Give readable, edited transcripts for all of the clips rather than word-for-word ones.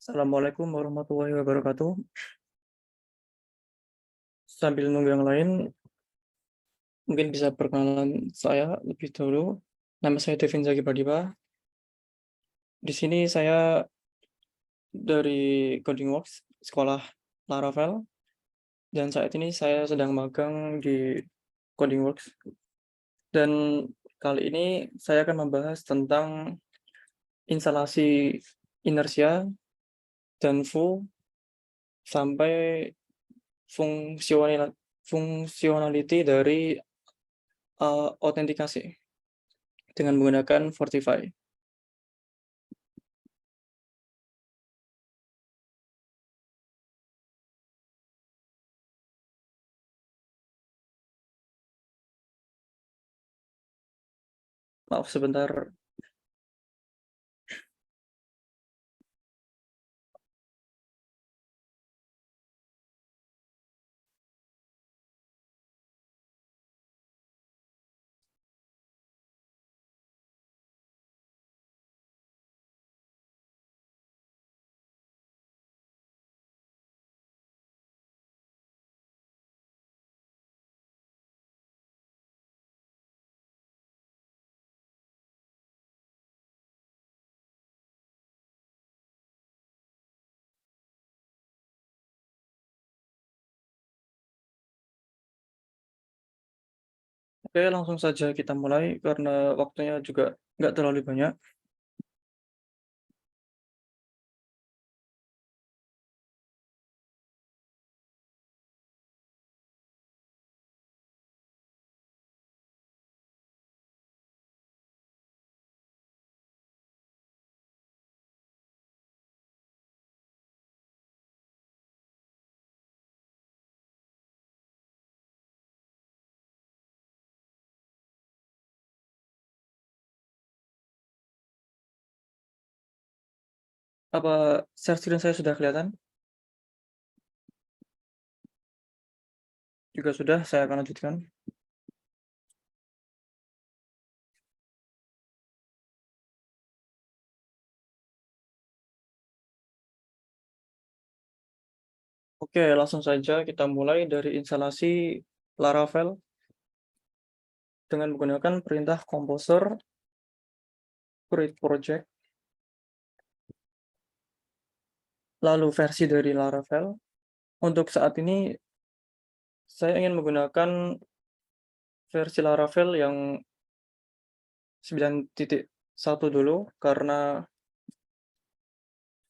Assalamualaikum warahmatullahi wabarakatuh. Sambil nunggu yang lain, mungkin bisa perkenalan saya lebih dulu. Nama saya Devin Zaki Pradipa. Di sini saya dari Codingworks, sekolah Laravel, dan saat ini saya sedang magang di Codingworks. Dan kali ini saya akan membahas tentang instalasi inersia dan sampai fungsionality dari autentikasi dengan menggunakan Fortify. Maaf sebentar. Oke, langsung saja kita mulai karena waktunya juga nggak terlalu banyak. Apa share screen saya sudah kelihatan? Juga sudah, saya akan lanjutkan. Oke, langsung saja kita mulai dari instalasi Laravel dengan menggunakan perintah composer create project, lalu versi dari Laravel. Untuk saat ini, saya ingin menggunakan versi Laravel yang 9.1 dulu, karena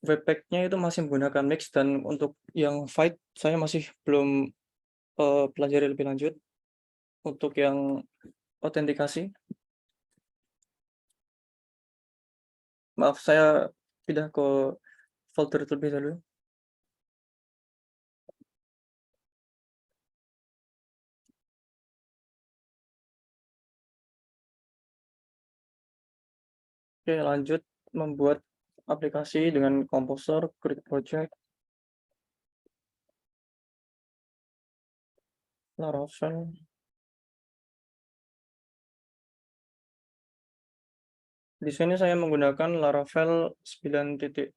webpack-nya itu masih menggunakan Mix, dan untuk yang Fight, saya masih belum pelajari lebih lanjut. Untuk yang autentikasi, maaf saya pindah ke folder terlebih dahulu. Oke, lanjut membuat aplikasi dengan Composer, create project, Laravel. Di sini saya menggunakan Laravel 9.10.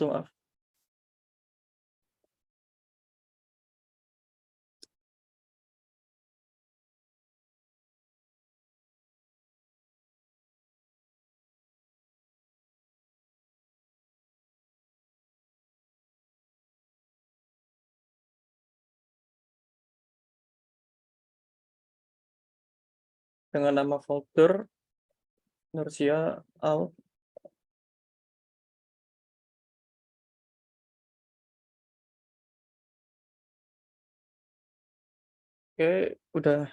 Maaf. Dengan nama folder Inertia out. Oke, udah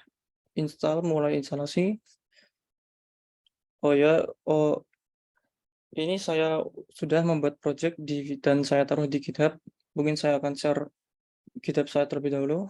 mulai instalasi. Oh ya, ini saya sudah membuat project dan saya taruh di GitHub. Mungkin saya akan share GitHub saya terlebih dahulu.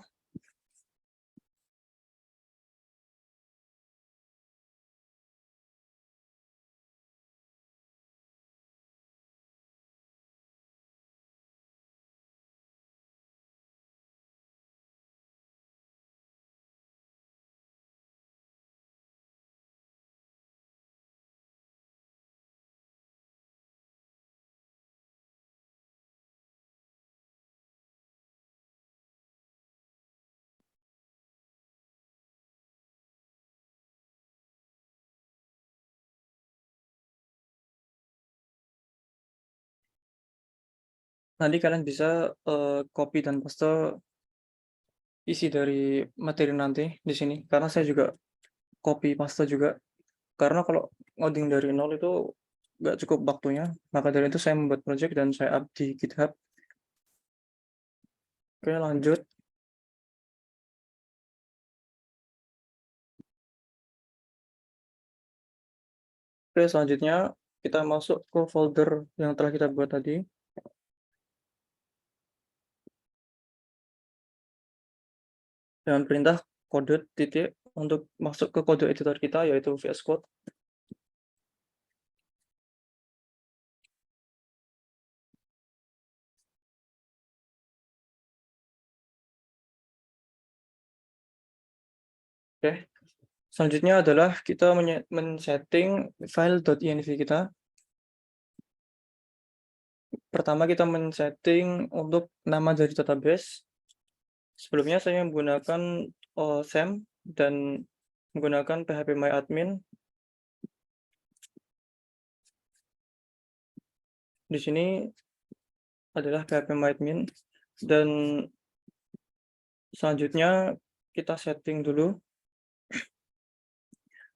Nanti kalian bisa, copy dan paste isi dari materi nanti di sini, karena saya juga copy paste juga. Karena kalau ngoding dari nol itu nggak cukup waktunya, maka dari itu saya membuat project dan saya up di GitHub. Oke, lanjut. Oke, selanjutnya kita masuk ke folder yang telah kita buat tadi, dengan perintah kode titik untuk masuk ke kode editor kita, yaitu VS Code. Oke, selanjutnya adalah kita men-setting file.env kita. Pertama kita men-setting untuk nama dari database. Sebelumnya saya menggunakan, SAM dan menggunakan phpMyAdmin. Di sini adalah phpMyAdmin dan selanjutnya kita setting dulu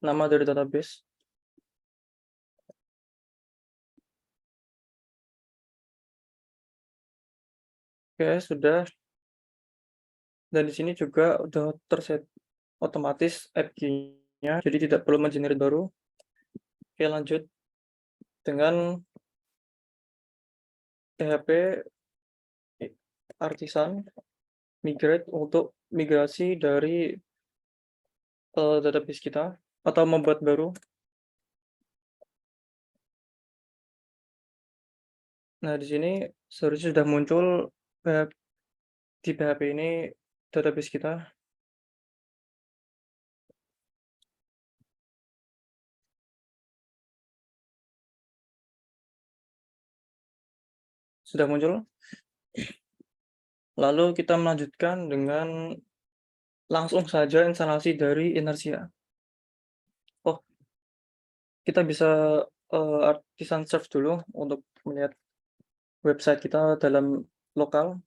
nama dari database. Oke, sudah. Dan di sini juga udah terset otomatis app key-nya, jadi tidak perlu mengenerate baru. Oke, lanjut dengan PHP Artisan migrate untuk migrasi dari, database kita atau membuat baru. Nah, di sini seharusnya sudah muncul di PHP ini database kita. Sudah muncul. Lalu kita melanjutkan dengan langsung saja instalasi dari Inertia. Oh, kita bisa, Artisan Search dulu untuk melihat website kita dalam lokal.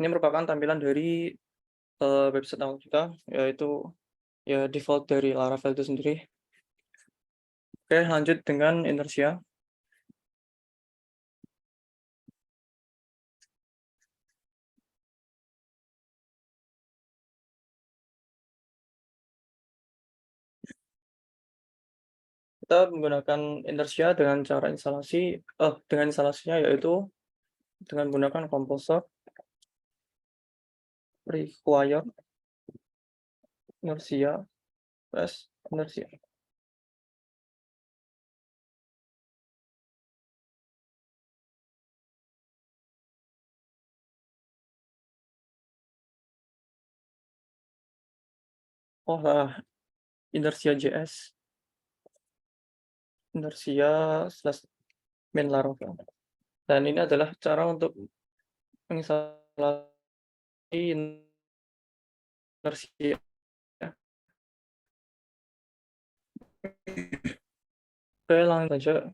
Ini merupakan tampilan dari, website awal kita, yaitu ya default dari Laravel itu sendiri. Oke, lanjut dengan Inertia. Kita menggunakan Inertia dengan cara dengan instalasinya yaitu dengan menggunakan Composer require Inertia Inertia. Oh, Inertia JS, Inertia/main Laravel. Dan ini adalah cara untuk menginstalasi Inertia. Oke, langsung saja.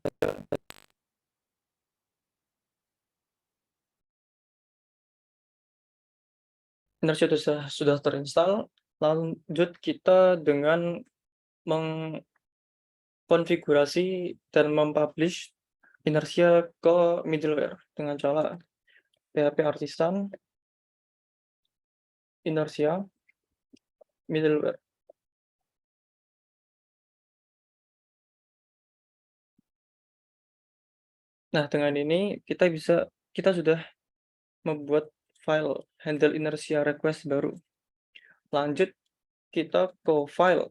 Inertia sudah terinstall. Lanjut kita dengan mengkonfigurasi dan mempublish Inertia ke middleware dengan cara PHP Artisan Inertia middleware. Nah, dengan ini kita sudah membuat file handle inertia request baru. Lanjut kita ke file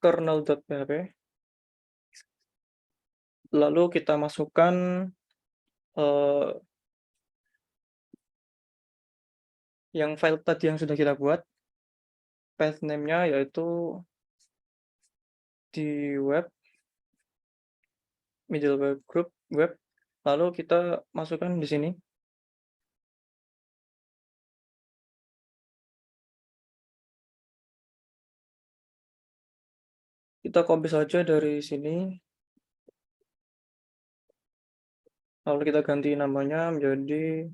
kernel.php, lalu kita masukkan, eee, yang file tadi yang sudah kita buat, path name-nya yaitu di web, middleware group web, lalu kita masukkan di sini. Kita copy saja dari sini, lalu kita ganti namanya menjadi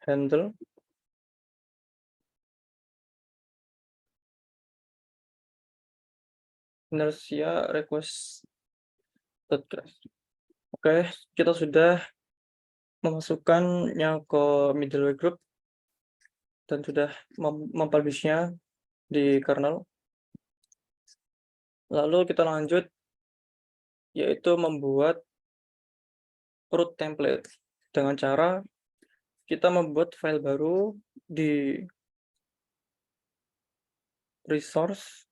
handle inertia request. Oke, kita sudah memasukkannya ke middleware group dan sudah mempublish-nya di kernel. Lalu kita lanjut, yaitu membuat root template dengan cara kita membuat file baru di resource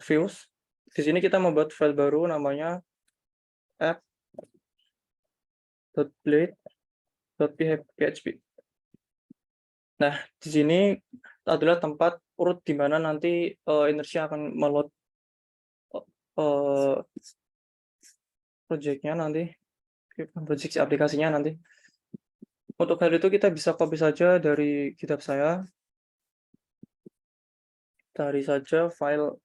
views. Di sini kita membuat file baru namanya app.blade.php. Nah, di sini adalah tempat root di mana nanti inertia akan meload project-nya nanti, project aplikasinya nanti. Untuk hal itu kita bisa copy saja dari GitHub saya. Cari saja file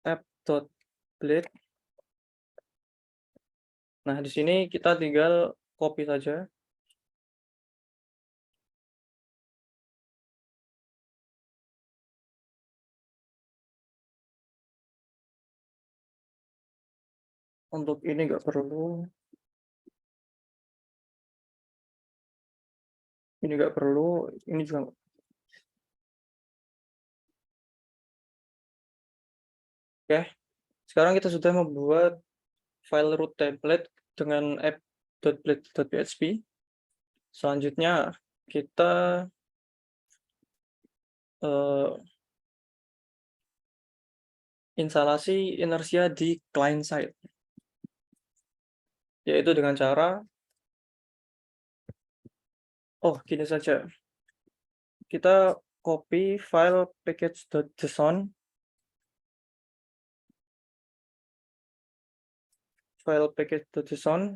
app.blade. Nah, di sini kita tinggal copy saja. Untuk ini nggak perlu. Ini nggak perlu, ini juga. Oke, sekarang kita sudah membuat file root template dengan app.blade.php. Selanjutnya kita instalasi inertia di client side, yaitu dengan cara gini saja. Kita copy file package.json,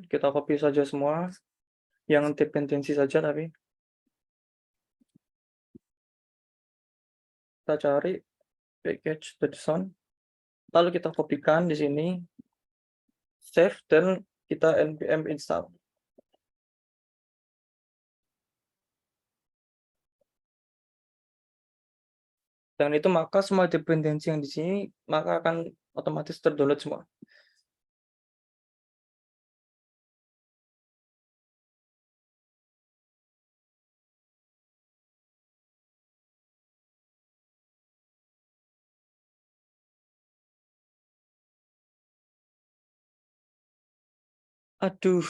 kita copy saja semua yang dependensi saja, tapi kita cari package.json, lalu kita kopikan di sini, save, dan kita npm install. Dan itu maka semua dependensi yang di sini maka akan otomatis terdownload semua. Aduh,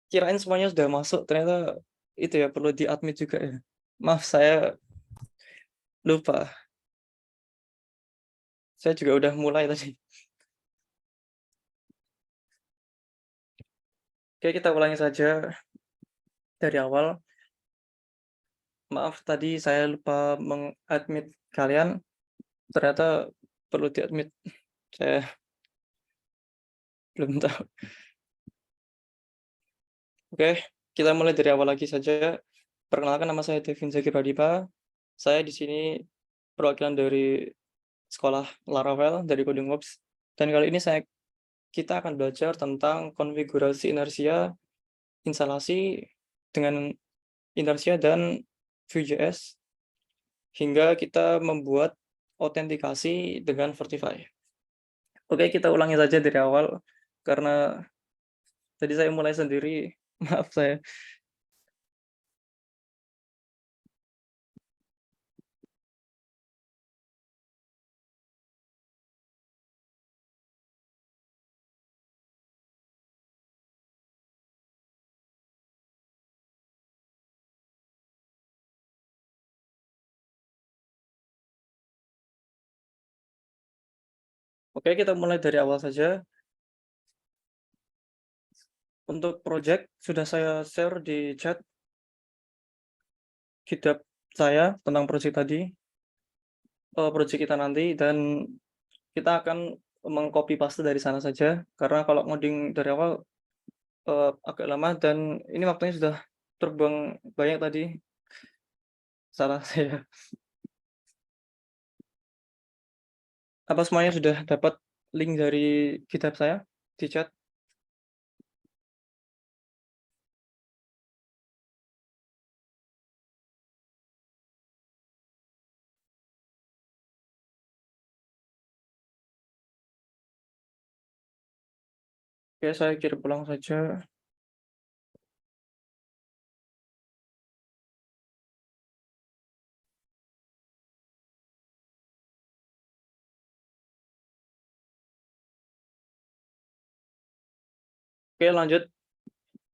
kirain semuanya sudah masuk, ternyata itu ya perlu di-admit juga ya. Maaf, saya lupa. Saya juga udah mulai tadi. Oke, kita ulangi saja dari awal. Maaf, tadi saya lupa mengadmit kalian. Ternyata perlu diadmit. Saya belum tahu. Oke, kita mulai dari awal lagi saja. Perkenalkan, nama saya Devin Zaki Pradipa. Saya di sini perwakilan dari sekolah Laravel dari Coding Works. Dan kali ini kita akan belajar tentang konfigurasi inersia, instalasi dengan inersia dan Vue.js, hingga kita membuat autentikasi dengan Vertify. Oke, kita ulangi saja dari awal, karena tadi saya mulai sendiri, maaf saya. Oke, kita mulai dari awal saja. Untuk project, sudah saya share di chat GitHub saya tentang project tadi, project kita nanti, dan kita akan mengcopy paste dari sana saja, karena kalau ngoding dari awal agak lama dan ini waktunya sudah terbang banyak tadi, salah saya. Apa semuanya sudah dapat link dari GitHub saya di chat? Oke, saya kirim ulang saja. Oke, lanjut.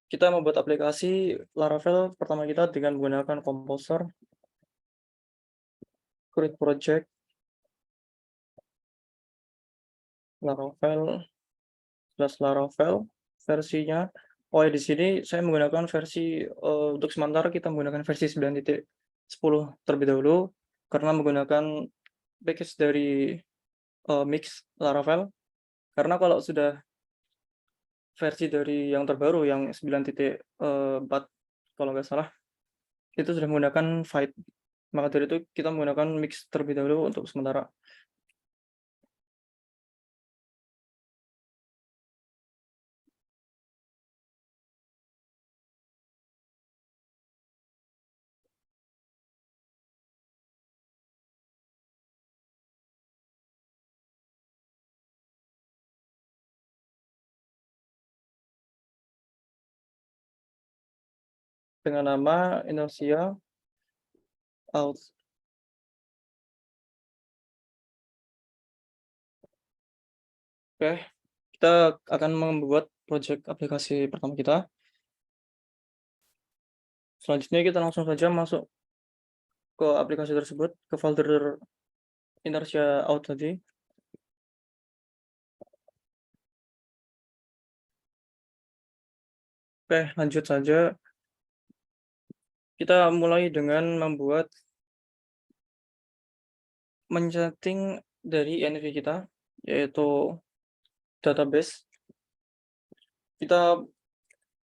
Kita membuat aplikasi Laravel pertama kita dengan menggunakan Composer, create project, Laravel, slash Laravel, versinya. Oh ya, di sini saya menggunakan versi, untuk sementara kita menggunakan versi 9.10 terlebih dahulu, karena menggunakan package dari, Mix Laravel. Karena kalau sudah versi dari yang terbaru yang 9.4 kalau nggak salah, itu sudah menggunakan Vite. Maka dari itu kita menggunakan Mix terlebih dahulu untuk sementara. Dengan nama Inertia Out. Oke, kita akan membuat project aplikasi pertama kita. Selanjutnya kita langsung saja masuk ke aplikasi tersebut, ke folder Inertia Out tadi. Oke, lanjut saja. Kita mulai dengan men-setting dari env kita, yaitu database. Kita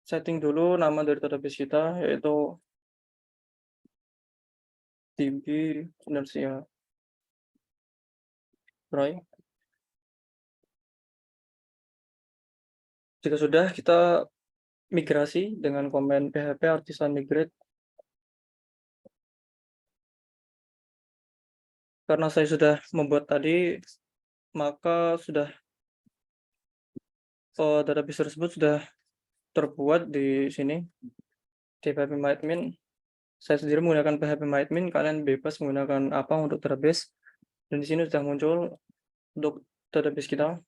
setting dulu nama dari database kita, yaitu DB Inertia Dry. Jika sudah, kita migrasi dengan komen php artisan migrate. Karena saya sudah membuat tadi, maka sudah database tersebut sudah terbuat di sini di php-myadmin. Saya sendiri menggunakan php-myadmin, kalian bebas menggunakan apa untuk database. Dan di sini sudah muncul untuk database kita.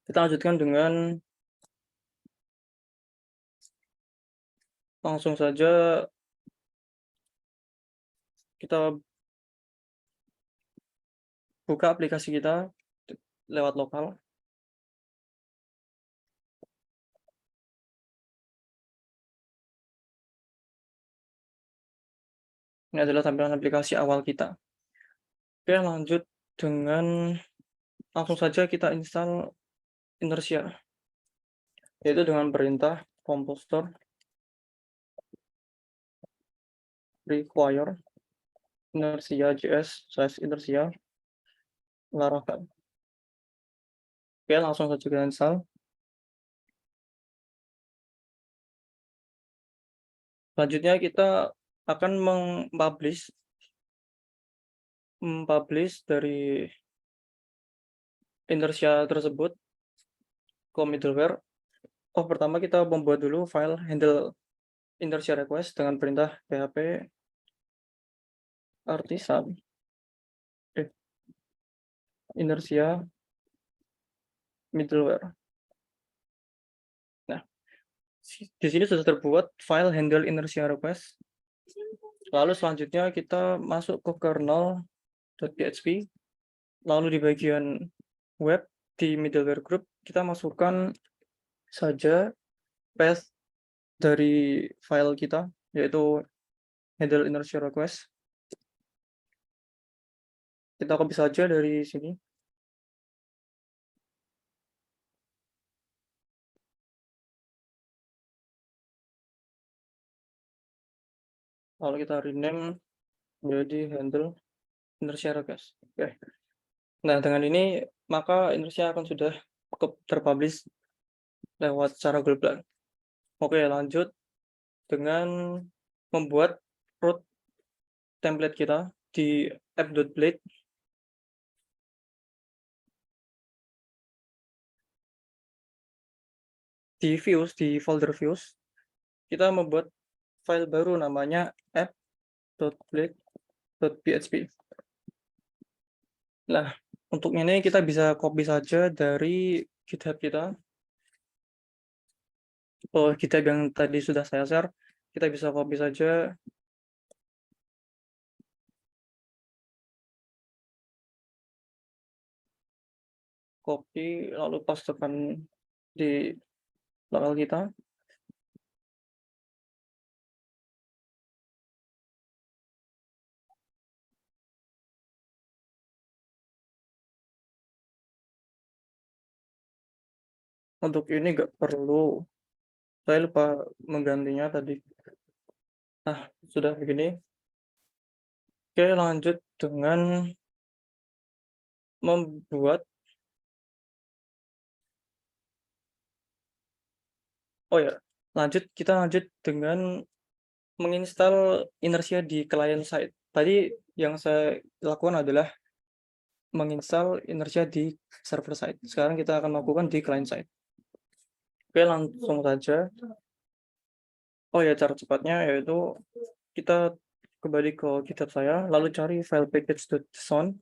Kita lanjutkan dengan langsung saja kita buka aplikasi kita lewat lokal. Ini adalah tampilan aplikasi awal kita. Oke, lanjut dengan langsung saja kita install Inertia, yaitu dengan perintah composer require inertia.js/inertia Laravel. Oke, langsung saja kita install. Selanjutnya kita akan mempublish dari Inertia tersebut ke middleware. Oh, pertama kita membuat dulu file handle Inertia request dengan perintah php artisan Inertia middleware. Nah, di sini sudah terbuat file handle Inertia request. Lalu selanjutnya kita masuk ke kernel.php. Lalu di bagian web di middleware group kita masukkan saja path dari file kita, yaitu handle inertia request. Kita copy saja dari sini. Lalu kita rename menjadi handle inertia request. Oke. Nah, dengan ini maka Indonesia akan sudah terpublish lewat secara global. Oke, lanjut dengan membuat root template kita di app.blade. Di views, di folder views, kita membuat file baru namanya app.blade.php. Nah, untuk ini kita bisa copy saja dari GitHub kita. GitHub yang tadi sudah saya share, kita bisa copy saja. Copy, lalu pastekan di lokal kita. Untuk ini nggak perlu, saya lupa menggantinya tadi. Nah, sudah begini. Oke, lanjut dengan membuat, oh ya, kita lanjut dengan menginstal Inertia di client side. Tadi yang saya lakukan adalah menginstal Inertia di server side. Sekarang kita akan lakukan di client side. Oke, langsung saja. Oh ya, cara cepatnya yaitu kita kembali ke GitHub saya, lalu cari file package.json.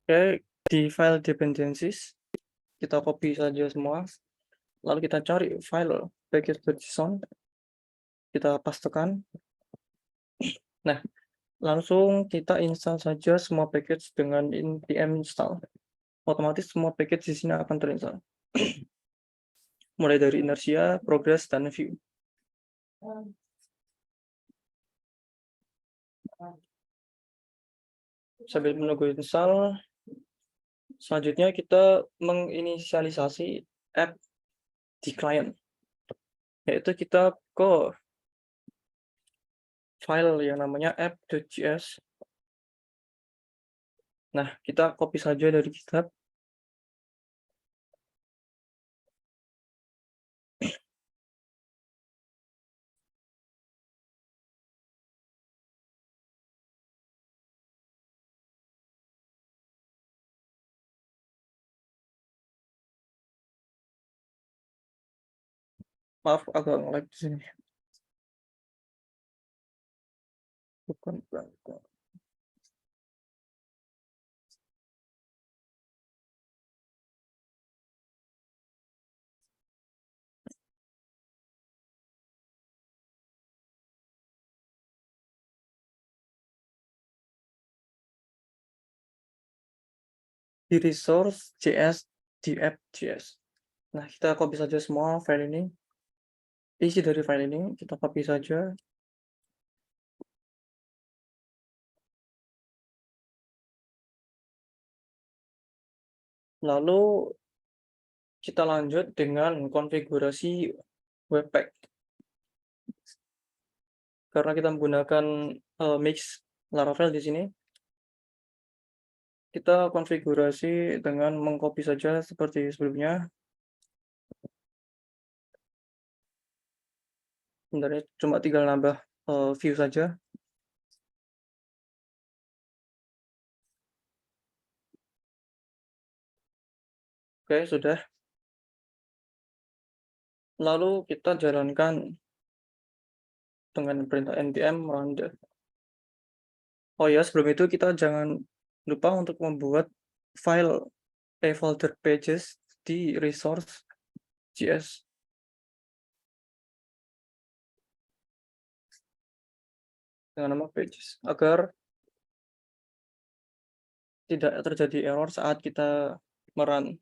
Oke, di file dependencies, kita copy saja semua, lalu kita cari file package.json, kita pastekan. Nah, langsung kita install saja semua package dengan npm install. Otomatis semua package di sini akan terinstall. Mulai dari Inertia, Progress, dan View. Sambil menunggu install, selanjutnya kita menginisialisasi app di client, yaitu kita ke file yang namanya app.js. Nah, kita copy saja dari GitHub. Maaf, agak nge-lag di sini. Bukan. Di resource JS, di app.js. Nah, kita copy saja semua file ini. Isi dari file ini kita copy saja. Lalu kita lanjut dengan konfigurasi Webpack. Karena kita menggunakan mix Laravel di sini, kita konfigurasi dengan mengcopy saja seperti sebelumnya. Sebenarnya cuma tinggal nambah view saja. Oke, sudah. Lalu kita jalankan dengan perintah npm run. Oh ya, sebelum itu kita jangan lupa untuk membuat file folder pages di resource JS dengan nama pages agar tidak terjadi error saat kita merun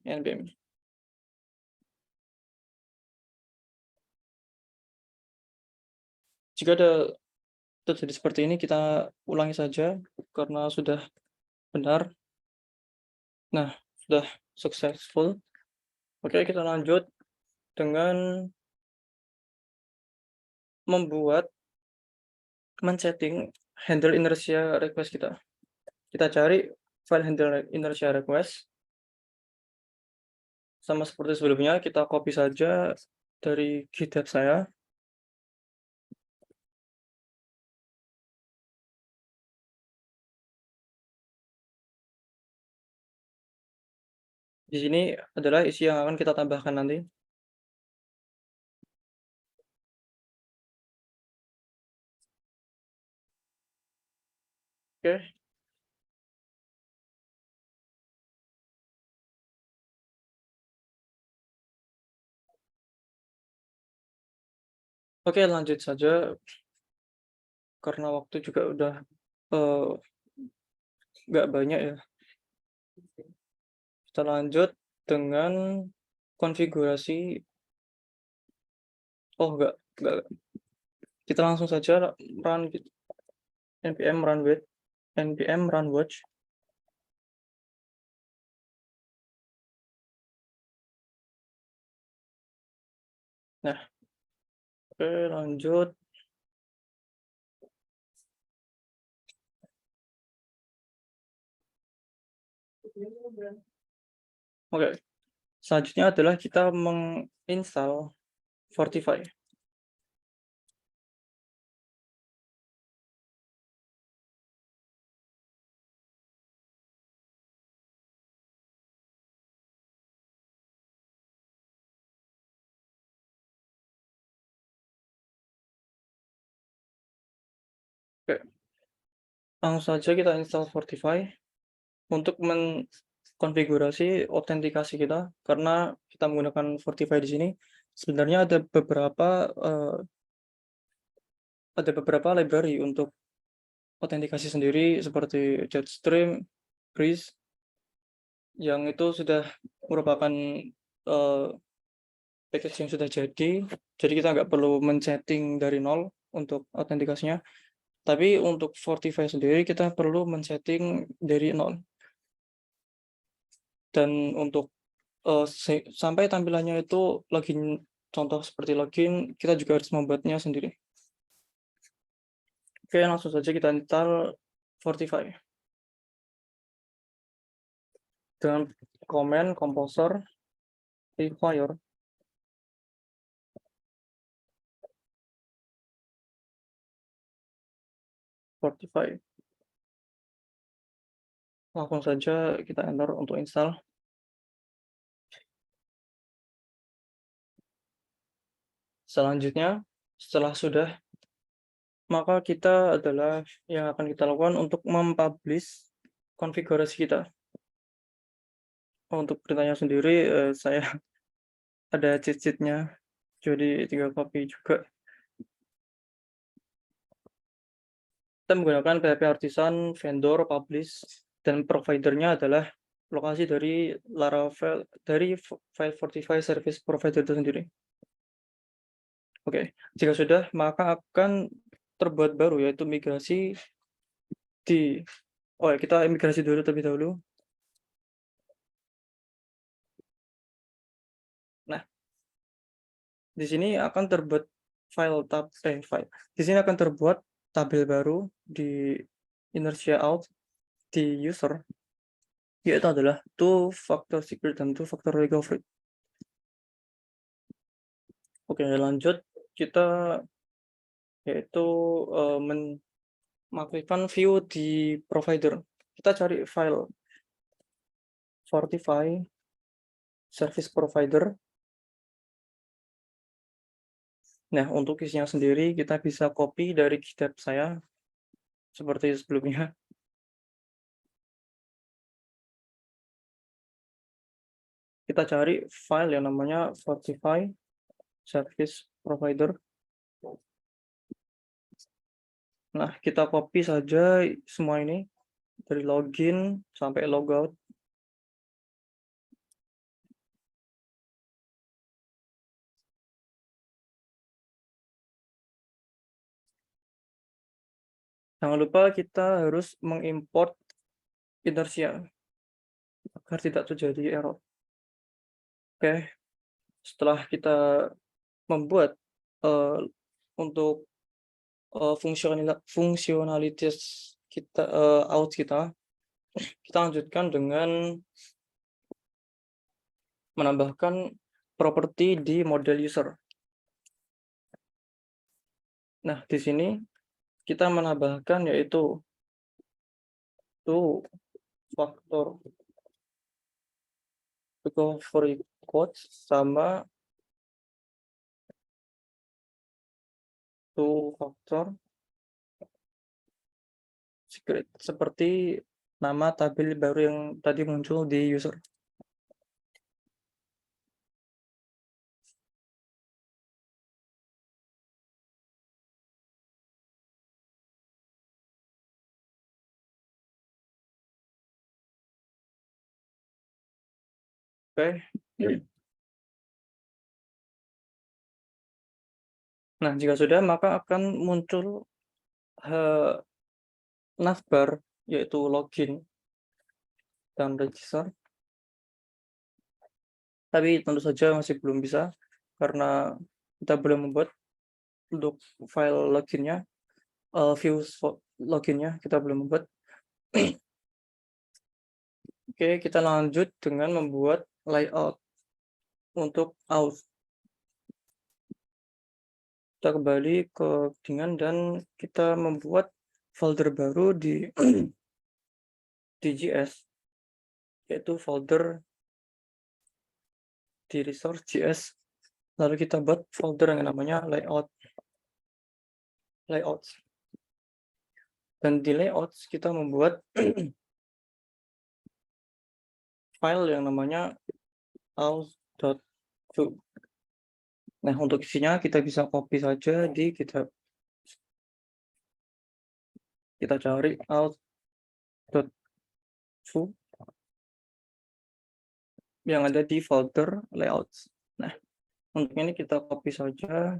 npm. Jika ada terjadi seperti ini, kita ulangi saja karena sudah benar. Nah, sudah successful. Oke, kita lanjut dengan membuat men-setting handle inertia request kita. Kita cari file handle inertia request, sama seperti sebelumnya kita copy saja dari GitHub saya. Di sini adalah isi yang akan kita tambahkan nanti. Oke. Oke, lanjut saja karena waktu juga udah eh, nggak banyak ya. Kita lanjut dengan konfigurasi. Oh, nggak. Kita langsung saja run npm run with npm run watch. Nah, oke, lanjut. Oke, selanjutnya adalah kita menginstal Fortify. Oke, langsung saja kita install Fortify untuk menkonfigurasi autentikasi kita, karena kita menggunakan Fortify di sini. Sebenarnya ada beberapa library untuk autentikasi sendiri seperti Jetstream, Breeze, yang itu sudah merupakan eh, package yang sudah jadi kita nggak perlu men-setting dari nol untuk autentikasinya. Tapi untuk Fortify sendiri kita perlu men-setting dari nol. Dan untuk sampai tampilannya itu login, contoh seperti login, kita juga harus membuatnya sendiri. Oke, langsung saja kita install Fortify dengan command composer require Fortify. Langsung saja kita enter untuk install. Selanjutnya, setelah sudah, maka kita adalah yang akan kita lakukan untuk mempublish konfigurasi kita. Untuk perintahnya sendiri, saya ada cheat-sheet-nya, jadi 3 copy juga. Kita menggunakan PHP Artisan, vendor, publish, dan providernya adalah lokasi dari Laravel, dari file Fortify service provider itu sendiri. Oke, jika sudah, maka akan terbuat baru, yaitu migrasi di, oh ya, kita migrasi dulu terlebih dahulu. Nah, di sini akan terbuat file. Di sini akan terbuat tabel baru di inertia out di user, yaitu adalah two factor secret dan two factor recovery. Oke, lanjut kita yaitu mengaktifkan view di provider. Kita cari file Fortify service provider. Nah, untuk isinya sendiri kita bisa copy dari GitHub saya seperti sebelumnya. Kita cari file yang namanya Fortify service provider. Nah, kita copy saja semua ini dari login sampai logout. Jangan lupa kita harus mengimport inertia. agar tidak terjadi error. Oke, setelah kita membuat, eee, untuk, fungsionalitas kita, out kita lanjutkan dengan menambahkan properti di model user. Nah, di sini kita menambahkan yaitu faktor recovery quotes sama faktor secret, seperti nama tabel baru yang tadi muncul di user. Oke. Nah, jika sudah, maka akan muncul, eee, navbar, yaitu login dan register, tapi tentu saja masih belum bisa, karena kita belum membuat untuk file loginnya, views loginnya kita belum membuat. Oke, kita lanjut dengan membuat layout untuk aus. Kita kembali ke codingan dan kita membuat folder baru di di JS, yaitu folder di resource JS. Lalu kita buat folder yang namanya layouts. Dan di layouts kita membuat file yang namanya aus.fu. Nah, untuk isinya kita bisa copy saja di GitHub. Kita cari aus.fu yang ada di folder layouts. Nah, untuk ini kita copy saja.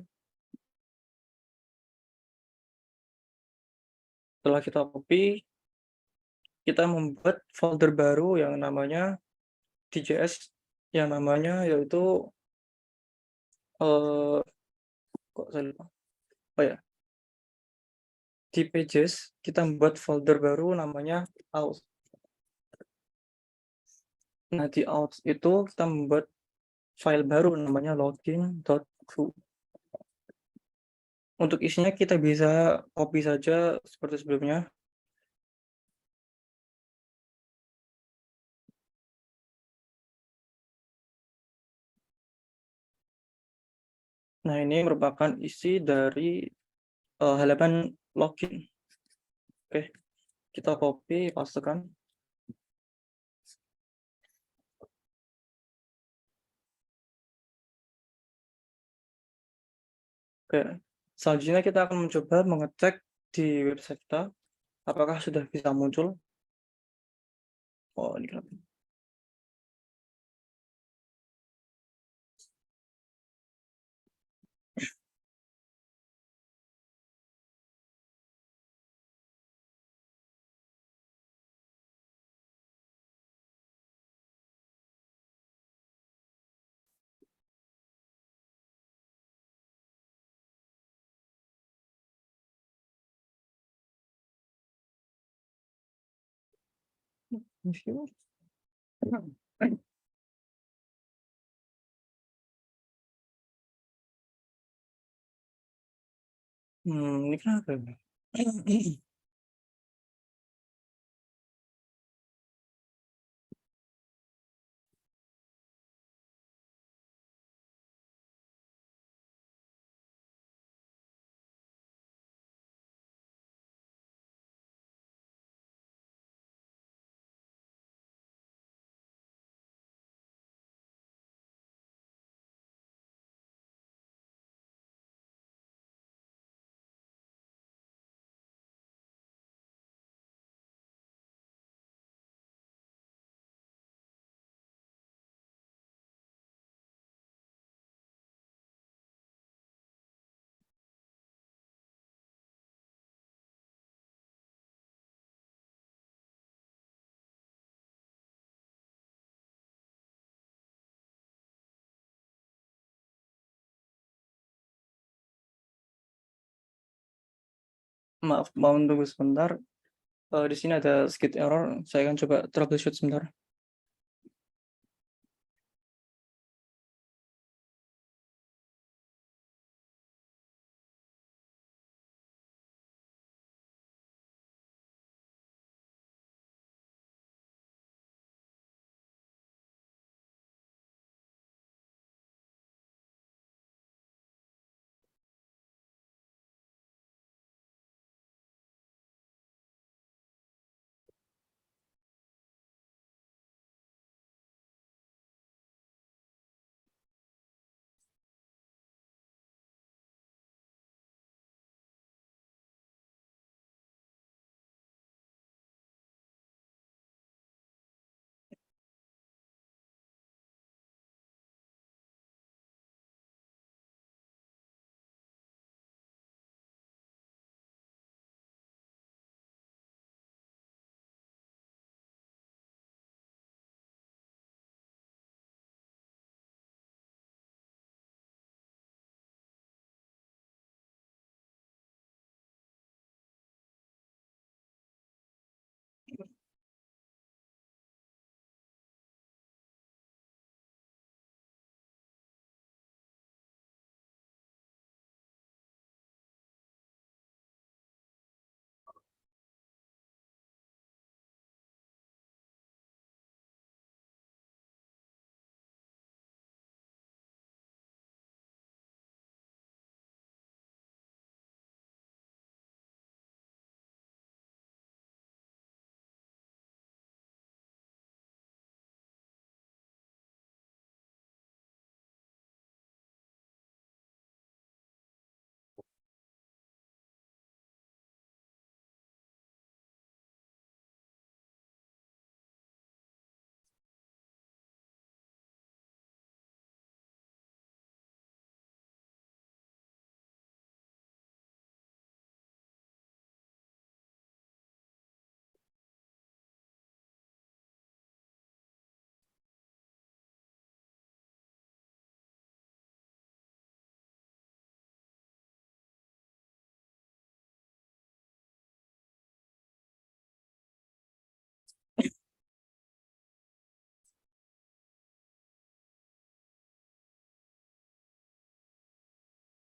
Setelah kita copy, kita membuat folder baru yang namanya DJS, yang namanya yaitu, eh kok saya lupa. Oh ya, di pages kita membuat folder baru namanya aus. Nah, di aus itu kita membuat file baru namanya login.fu. Untuk isinya kita bisa copy saja seperti sebelumnya. Nah, ini merupakan isi dari, halaman login. Oke, kita copy, pastekan. Oke, selanjutnya kita akan mencoba mengecek di website kita, apakah sudah bisa muncul. Oh, ini kenapa? Ini kenapa ya? Maaf, mohon tunggu sebentar, di sini ada sedikit error, saya akan coba troubleshoot sebentar.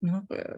Kenapa ya?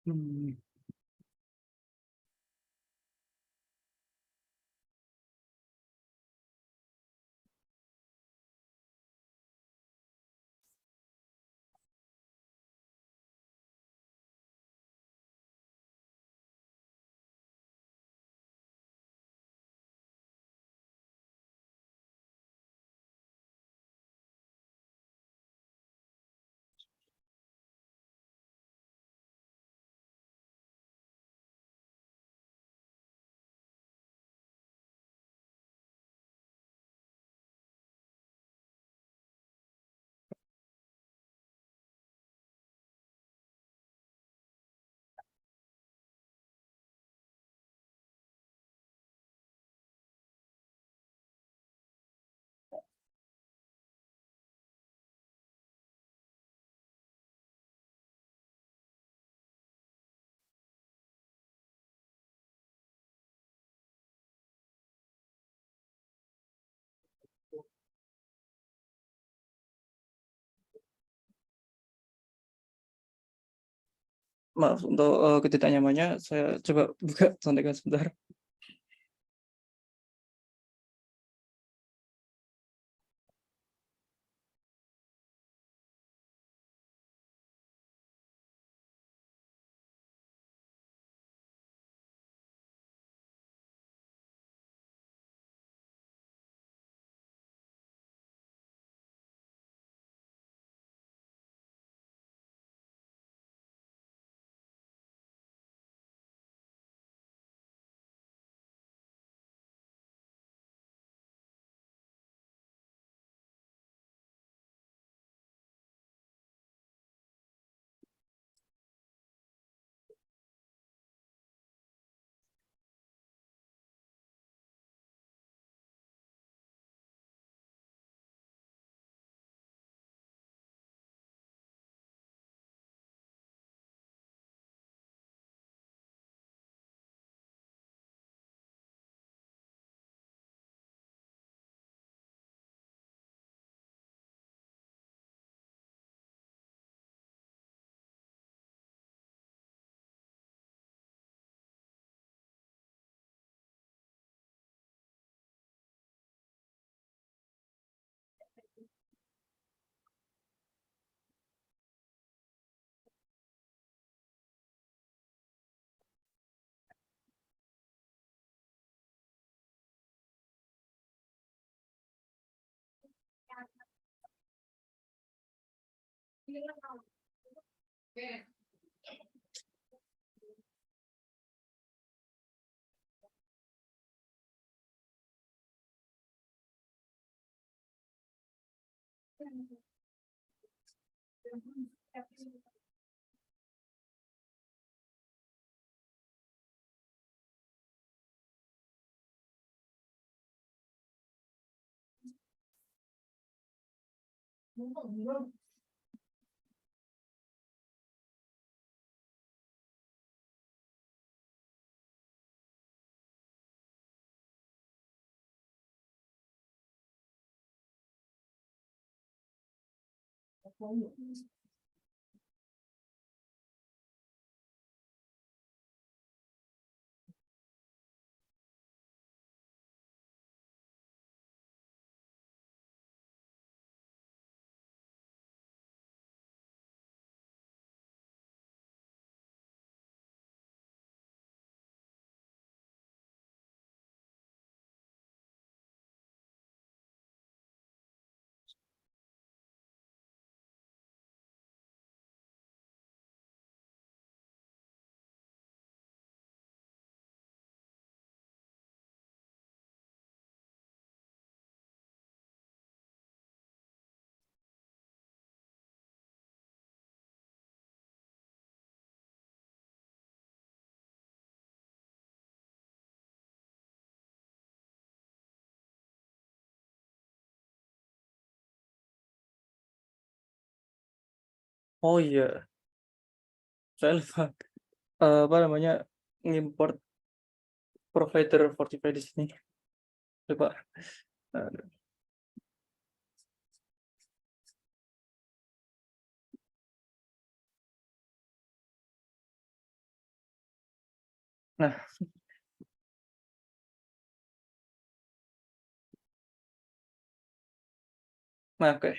Mmm. Maaf untuk, ketidaknyamannya, saya coba buka contekan sebentar. Oh iya, saya lupa, apa namanya, ngimport provider Fortify di sini, lupa. Eee, nah nah, oke.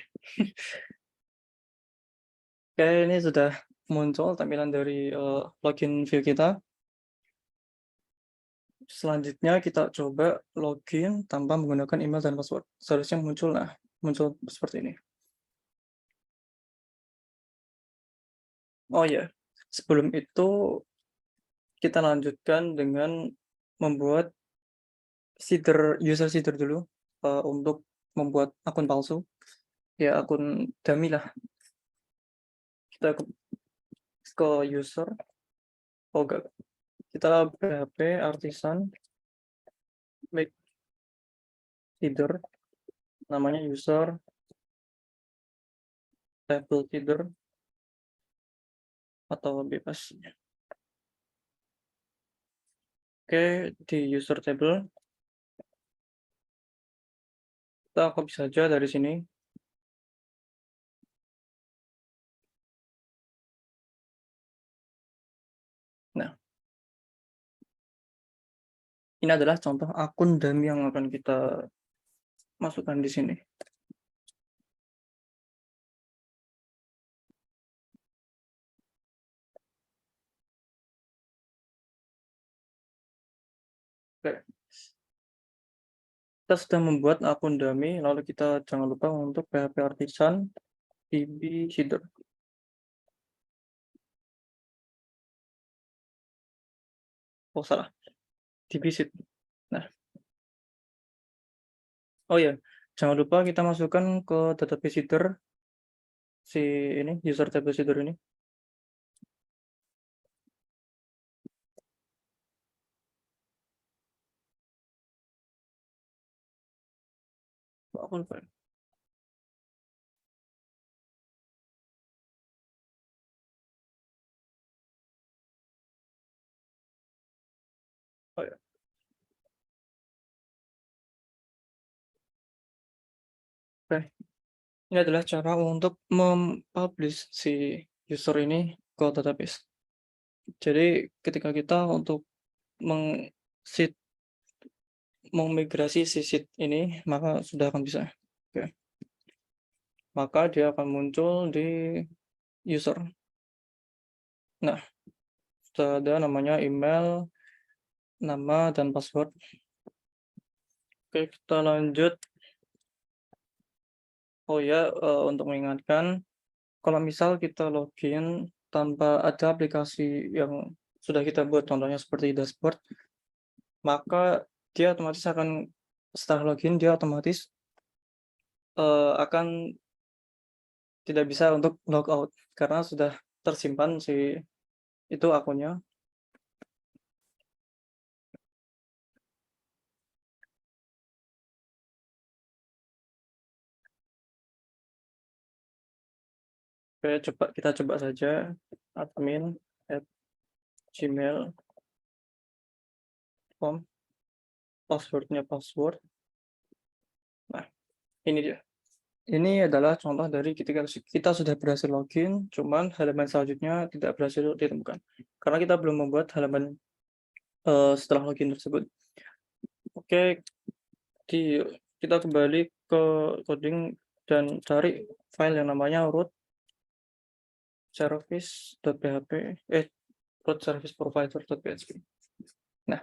Oke, ini sudah muncul tampilan dari, login view kita. Selanjutnya kita coba login tanpa menggunakan email dan password. Seharusnya muncul, nah, muncul seperti ini. Oh iya, sebelum itu kita lanjutkan dengan membuat user seeder dulu, untuk membuat akun palsu, ya akun dummy lah. Kita ke user, oh enggak, kita php artisan make seeder, namanya user table seeder atau bebas. Oke, di user table kita copy saja dari sini. Ini adalah contoh akun dummy yang akan kita masukkan di sini. Oke, kita sudah membuat akun dummy, lalu kita jangan lupa untuk PHP Artisan DB Seeder. Oh, salah, DB Seed. Nah, oh ya, jangan lupa kita masukkan ke database seeder si ini, user database seeder ini. Akun file. Oh ya, oke. Ini adalah cara untuk mempublish si user ini ke database. Jadi ketika kita untuk meng-seed memigrasi si sheet ini, maka sudah akan bisa. Oke. Maka dia akan muncul di user. Nah, sudah ada namanya email, nama, dan password. Oke, kita lanjut. Oh ya, untuk mengingatkan, kalau misal kita login tanpa ada aplikasi yang sudah kita buat, contohnya seperti dashboard, maka dia otomatis akan setelah login, dia otomatis akan tidak bisa untuk logout karena sudah tersimpan si itu akunnya. Oke, kita coba saja admin@gmail.com, passwordnya password. Nah, ini dia. Ini adalah contoh dari ketika kita sudah berhasil login, cuman halaman selanjutnya tidak berhasil ditemukan. Karena kita belum membuat halaman setelah login tersebut. Oke, kita kembali ke coding dan cari file yang namanya root service.php, root service provider.php. Nah,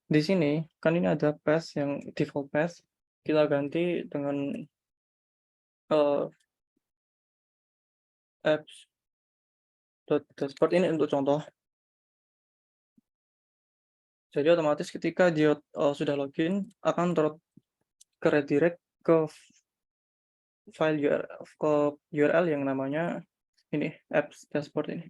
di sini kan ini ada path yang default path, kita ganti dengan apps.dashboard ini untuk contoh. Jadi otomatis ketika dia sudah login akan ke-redirect ke file URL yang namanya ini apps dashboard ini.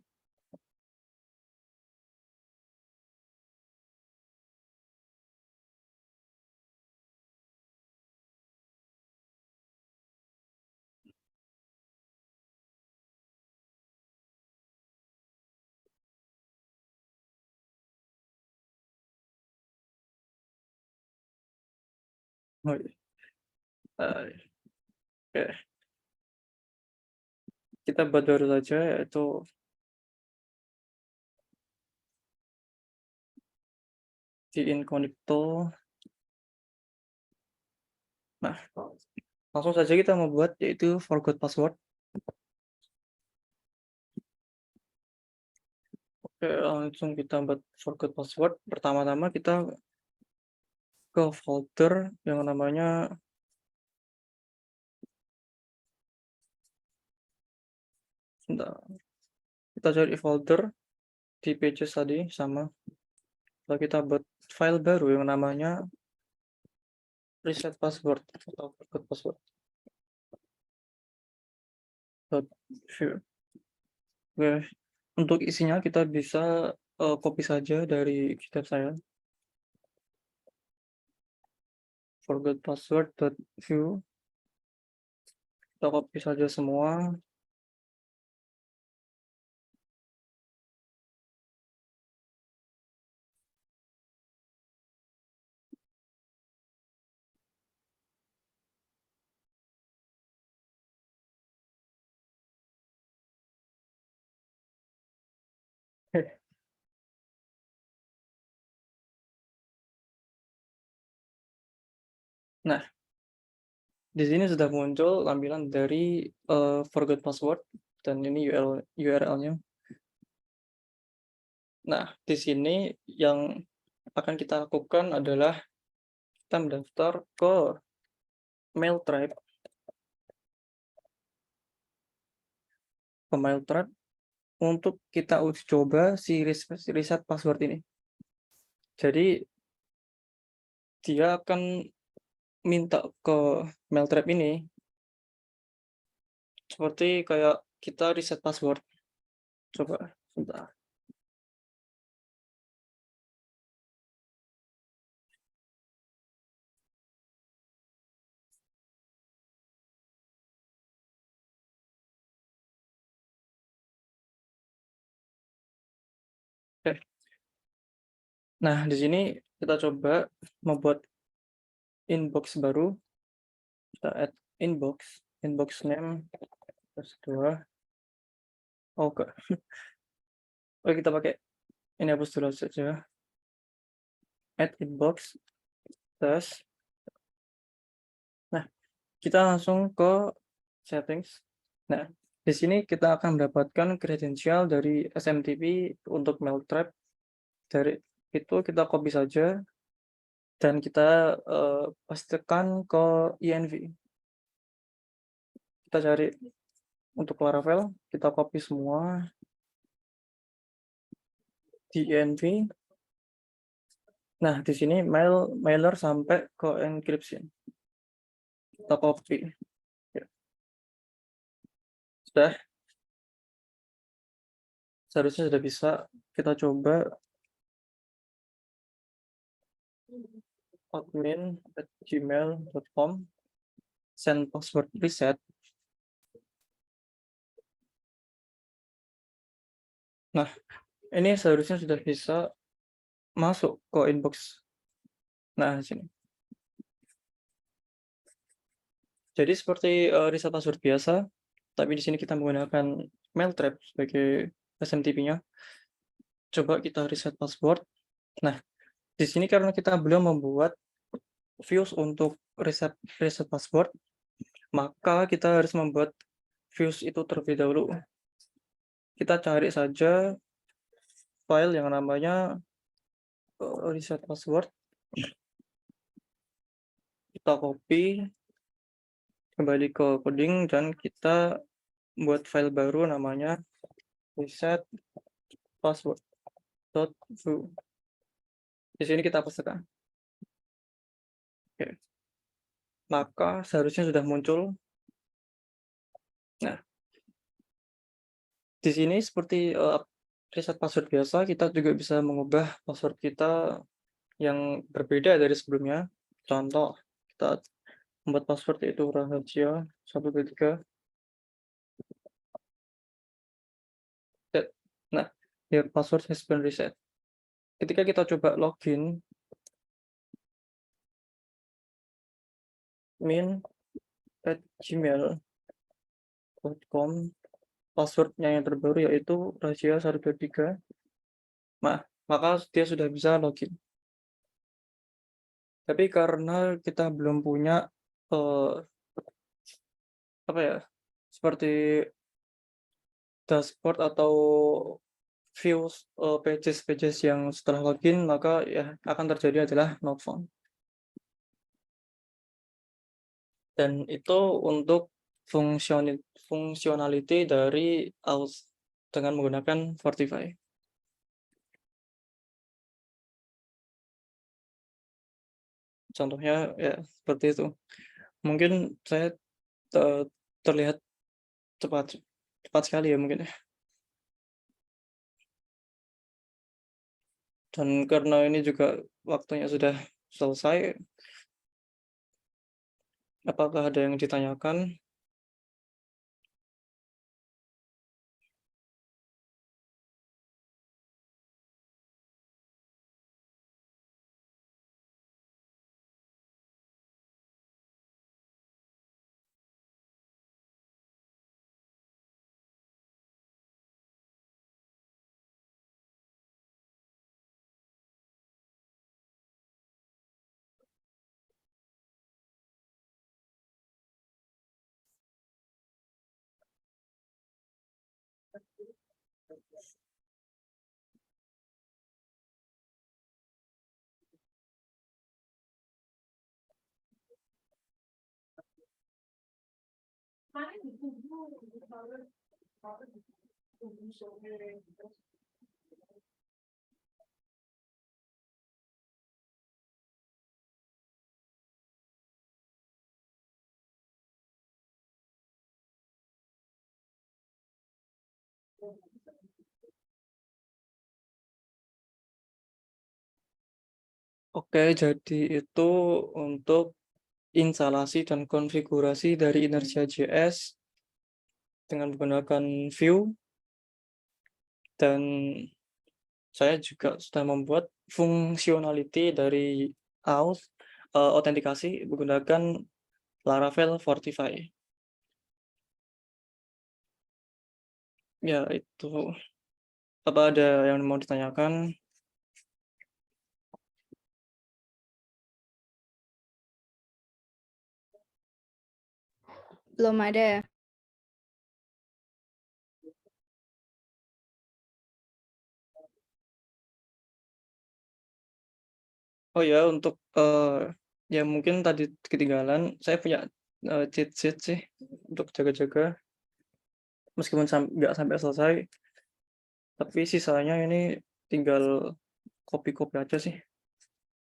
Oh, iya. Oke, kita buat baru saja yaitu di incognito. Nah, langsung saja kita membuat yaitu forgot password. Oke, langsung kita buat forgot password. Pertama-tama kita ke folder yang namanya, sebentar, kita cari folder di pages tadi sama. Lalu kita buat file baru yang namanya reset password atau forgot password. View. Oke, untuk isinya kita bisa copy saja dari GitHub saya. Forgot password.view. Kita copy saja semua. Nah, di sini sudah muncul lampiran dari, forgot password dan ini URL-nya. Nah, di sini yang akan kita lakukan adalah kita mendaftar ke Mailtribe untuk kita uji coba si reset password ini. Jadi dia akan minta ke Mailtribe ini seperti kayak kita reset password. Coba sebentar. Oke. Nah, di sini kita coba membuat inbox baru. Kita add inbox name plus 2. Oke. Oke, kita pakai ini, hapus dulu saja. Add inbox tes. Nah, kita langsung ke settings. Nah, di sini kita akan mendapatkan kredensial dari SMTP untuk Mailtribe. Dari itu kita copy saja dan kita pastikan ke env. Kita cari untuk Laravel, kita copy semua di env. Nah, di sini mailer sampai ke encryption. Kita copy. Ya, sudah, seharusnya sudah bisa. Kita coba admin@gmail.com, send password reset. Nah, ini seharusnya sudah bisa masuk ke inbox. Nah, sini. Jadi seperti reset password biasa, tapi di sini kita menggunakan Mailtribe sebagai SMTP-nya. Coba kita reset password. Nah, di sini karena kita belum membuat views untuk reset password, maka kita harus membuat views itu terlebih dahulu. Kita cari saja file yang namanya reset password. Kita copy, kembali ke coding, dan kita buat file baru namanya reset password.foo. Di sini kita pastikan. Oke. Maka seharusnya sudah muncul. Nah, di sini seperti reset password biasa, kita juga bisa mengubah password kita yang berbeda dari sebelumnya. Contoh, kita membuat password yaitu rahasia 123. Nah, your password has been reset. Ketika kita coba login, min@gmail.com, passwordnya yang terbaru yaitu rahasia 123. Nah, maka dia sudah bisa login. Tapi karena kita belum punya apa ya, seperti dashboard atau views pages yang setelah login, maka ya akan terjadi adalah not found. Dan itu untuk fungsionality dari AUS dengan menggunakan Fortify. Contohnya ya seperti itu. Mungkin saya terlihat cepat sekali ya mungkin ya. Dan karena ini juga waktunya sudah selesai, apakah ada yang ditanyakan? Oke, jadi itu untuk instalasi dan konfigurasi dari Inertia.js dengan menggunakan Vue, dan saya juga sudah membuat fungsionality dari autentikasi menggunakan Laravel Fortify. Ya, itu. Apa ada yang mau ditanyakan? Belum ada. Oh ya, untuk ya mungkin tadi ketinggalan, saya punya cheat sheet sih untuk jaga-jaga, meskipun nggak sampai selesai, tapi sisanya ini tinggal copy-copy aja sih.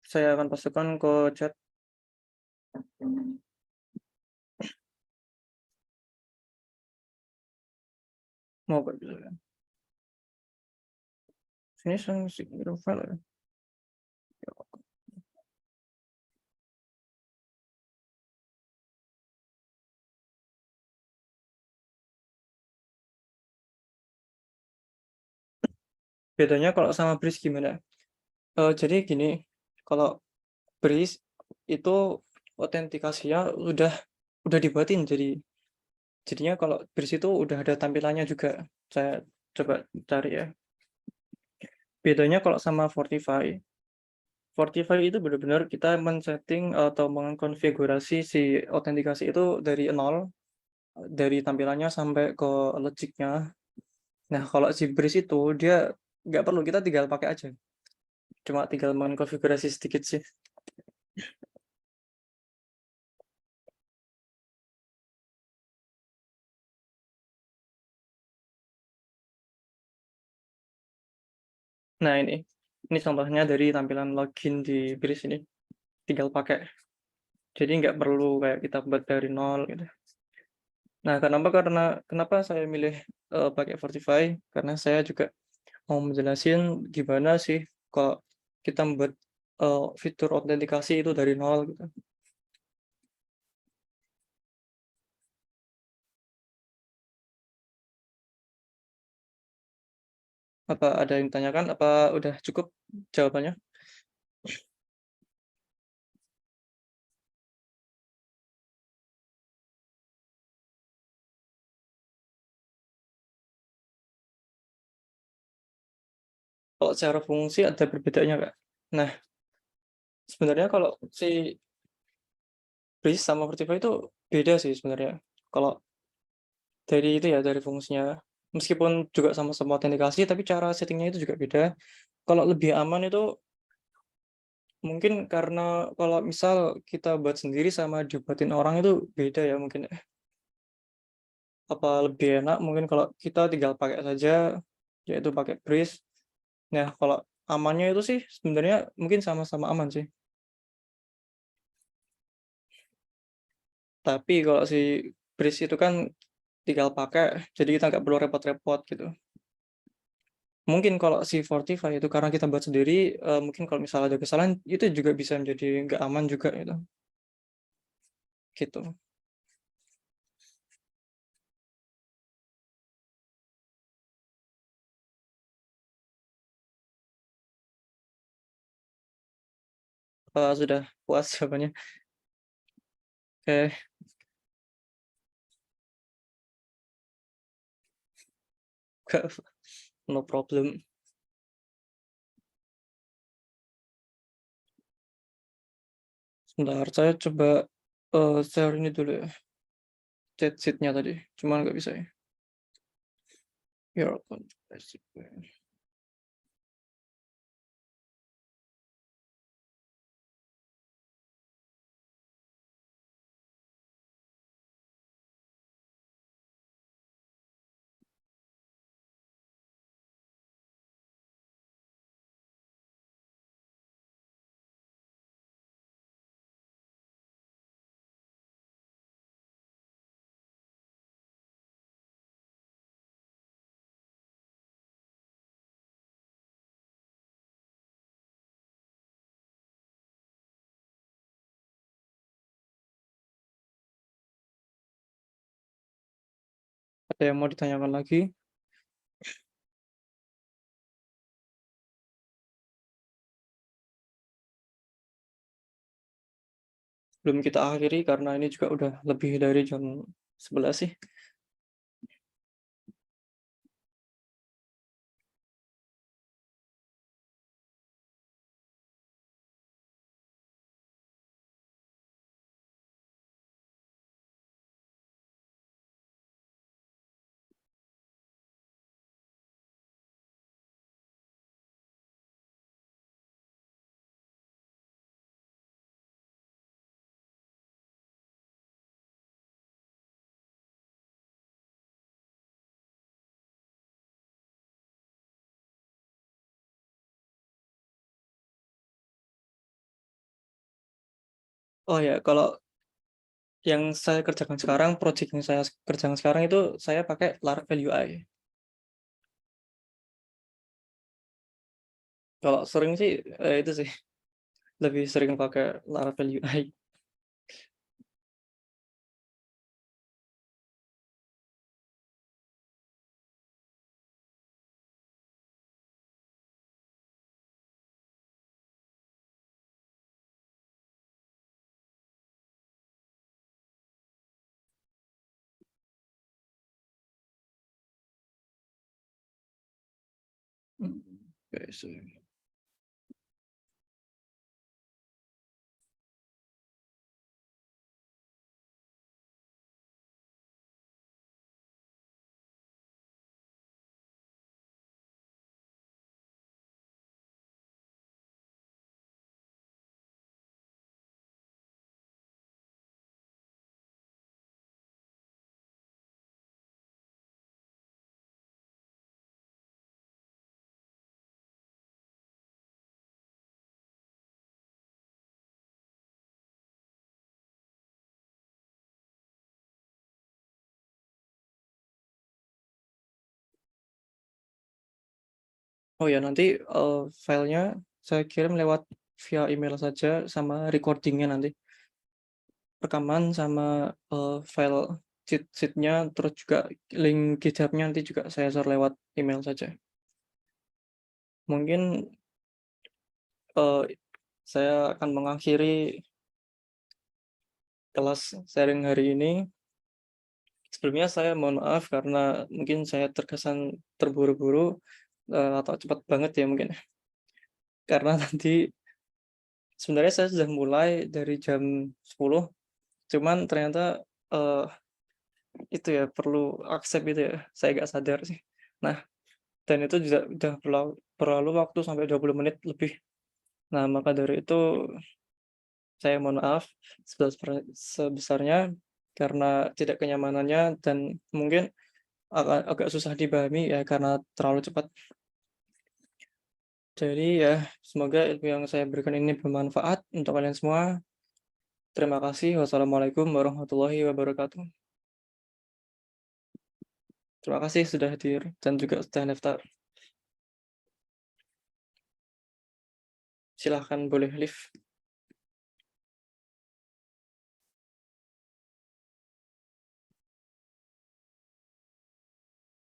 Saya akan pasukkan ke chat. Mau nggak bisa kan? Sini saya file ya. Bedanya kalau sama Breeze gimana? Jadi gini, kalau Breeze itu autentikasinya udah dibuatin, jadinya kalau Breeze itu udah ada tampilannya juga. Saya coba cari ya. Bedanya kalau sama Fortify, Fortify itu benar-benar kita men-setting atau mengkonfigurasi si autentikasi itu dari nol, dari tampilannya sampai ke logiknya. Nah, kalau si Breeze itu dia nggak perlu, kita tinggal pakai aja. Cuma tinggal mengkonfigurasi sedikit sih. Nah, ini contohnya dari tampilan login di Breeze ini. Tinggal pakai. Jadi nggak perlu kayak kita buat dari nol gitu. Nah, kenapa saya milih pakai Fortify? Karena saya juga mau menjelasin gimana sih kalau kita membuat fitur autentikasi itu dari nol gitu. Apa ada yang ditanyakan? Apa udah cukup jawabannya? Kalau secara fungsi ada perbedaannya nggak? Nah, sebenarnya kalau si Breeze sama Fortify itu beda sih sebenarnya. Kalau dari itu ya, dari fungsinya. Meskipun juga sama-sama autentikasi, tapi cara settingnya itu juga beda. Kalau lebih aman itu mungkin karena kalau misal kita buat sendiri sama dibuatin orang itu beda ya mungkin. Apa lebih enak mungkin kalau kita tinggal pakai saja, yaitu pakai Breeze. Nah, kalau amannya itu sih sebenarnya mungkin sama-sama aman sih. Tapi kalau si Breeze itu kan tinggal pakai, jadi kita nggak perlu repot-repot gitu. Mungkin kalau si Fortify itu karena kita buat sendiri, mungkin kalau misalnya ada kesalahan, itu juga bisa menjadi nggak aman juga gitu. Gitu. Sudah puas jawabannya. Oke, no problem. Sebentar, saya coba share ini dulu ya, chat sheet-nya tadi. Cuman nggak bisa ya. Your account basically. Ada yang mau ditanyakan lagi? Belum kita akhiri karena ini juga udah lebih dari jam 11 sih. Oh ya, kalau yang saya kerjakan sekarang, project yang saya kerjakan sekarang itu saya pakai Laravel UI. Kalau sering sih itu sih lebih sering pakai Laravel UI. Oke, Oh ya, nanti filenya saya kirim lewat via email saja sama recordingnya nanti. Rekaman sama file cheat sheet-nya, terus juga link GitHub-nya nanti juga saya share lewat email saja. Mungkin saya akan mengakhiri kelas sharing hari ini. Sebelumnya saya mohon maaf karena mungkin saya terkesan terburu-buru atau cepat banget ya mungkin. Karena tadi sebenarnya saya sudah mulai dari jam 10, cuman ternyata itu ya perlu accept itu ya, saya nggak sadar sih. Nah, dan itu juga udah berlalu waktu sampai 20 menit lebih. Nah, maka dari itu saya mohon maaf sebesarnya karena tidak kenyamanannya dan mungkin agak susah dipahami ya karena terlalu cepat. Jadi ya, semoga ilmu yang saya berikan ini bermanfaat untuk kalian semua. Terima kasih. Wassalamualaikum warahmatullahi wabarakatuh. Terima kasih sudah hadir dan juga sudah daftar. Silahkan boleh live.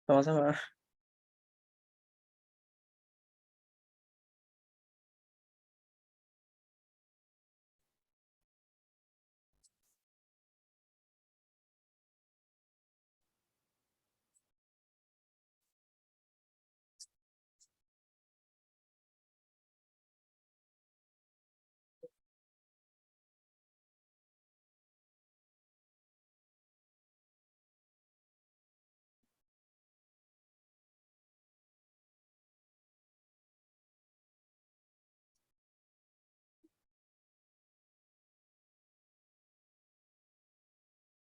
Sama-sama.